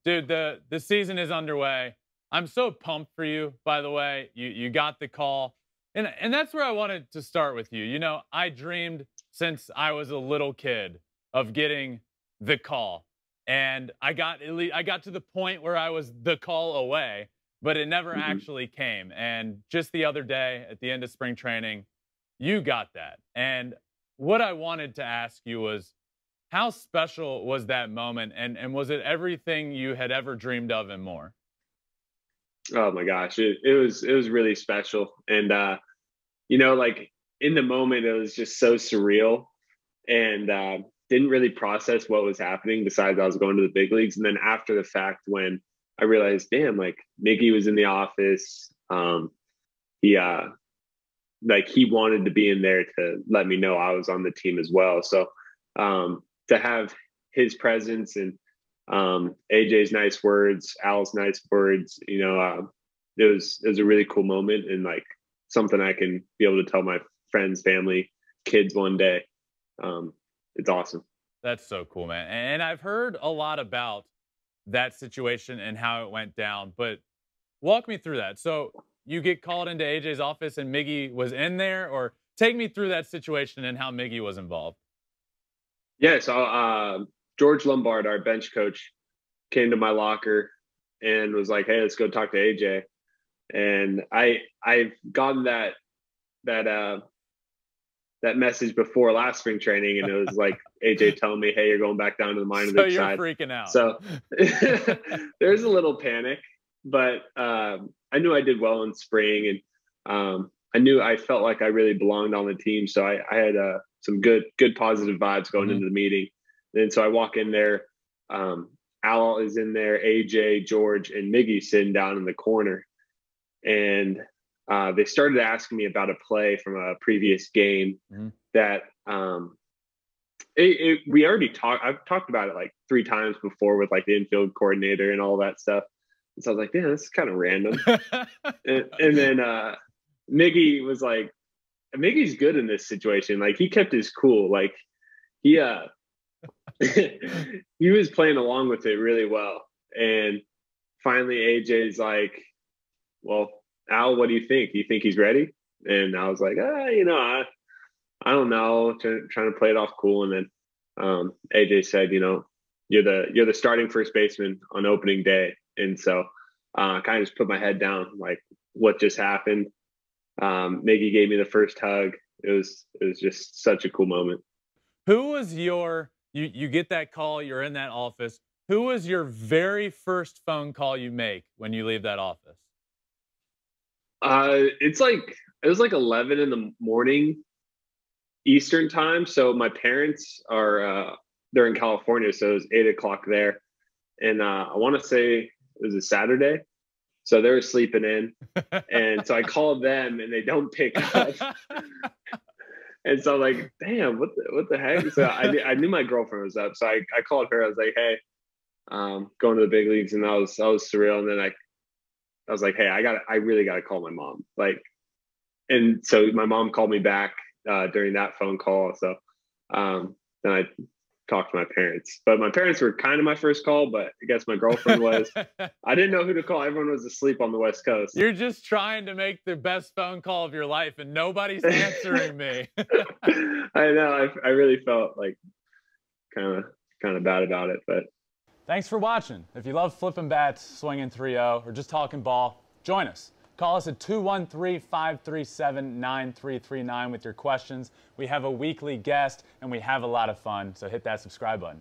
Dude, the season is underway. I'm so pumped for you, by the way. You got the call. And that's where I wanted to start with you. You know, I dreamed since I was a little kid of getting the call. And I got to the point where I was the call away, but it never actually came. And just the other day at the end of spring training, you got that. And what I wanted to ask you was, how special was that moment? And was it everything you had ever dreamed of and more? Oh my gosh, it was really special. And you know, like in the moment it was just so surreal, and didn't really process what was happening besides I was going to the big leagues. And then after the fact, when I realized, damn, like Miggy was in the office, he like he wanted to be in there to let me know I was on the team as well. So to have his presence and AJ's nice words, Al's nice words, you know, it was a really cool moment, and like something I can be able to tell my friends, family, kids one day. It's awesome. That's so cool, man. And I've heard a lot about that situation and how it went down, but walk me through that. So you get called into AJ's office and Miggy was in there, or take me through that situation and how Miggy was involved. Yeah, so George Lombard, our bench coach, came to my locker and was like, "Hey, let's go talk to AJ." And I've gotten that message before last spring training, and it was like AJ telling me, "Hey, you're going back down to the minor So league you're side." freaking out. So there's a little panic, but I knew I did well in spring, and I felt like I really belonged on the team. So I had some good positive vibes going into the meeting. And so I walk in there. Al is in there, AJ, George, and Miggy sitting down in the corner. And they started asking me about a play from a previous game that we already talked. I've talked about it like 3 times before with like the infield coordinator and all that stuff. And so I was like, "Yeah, this is kind of random." and then Miggy was like, Miggy's good in this situation. Like he kept his cool. Like he he was playing along with it really well. And finally AJ's like, "Well, Al, what do you think? Do you think he's ready?" And I was like, you know, I don't know, trying to play it off cool. And then AJ said, "You know, you're the starting first baseman on opening day." And so I kind of just put my head down, like what just happened. Miggy gave me the first hug. It was just such a cool moment. Who was you get that call, you're in that office. Who was your very first phone call you make when you leave that office? It was like 11 in the morning Eastern time. So my parents are they're in California, so it was 8 o'clock there. And I want to say it was a Saturday. So they were sleeping in. And so I called them and they don't pick up. And so I'm like, damn, what the heck? So I knew my girlfriend was up. So I called her. I was like, "Hey, going to the big leagues." And that was surreal. And then I was like, "Hey, I really got to call my mom." Like, and so my mom called me back during that phone call. So then I talked to my parents, but my parents were kind of my first call, but I guess my girlfriend was. I didn't know who to call. Everyone was asleep on the West Coast. You're just trying to make the best phone call of your life and nobody's answering me. I know. I really felt like kind of bad about it, but thanks for watching. If you love flipping bats, swinging 3-0, or just talking ball, join us. Call us at 213-537-9339 with your questions. We have a weekly guest, and we have a lot of fun, so hit that subscribe button.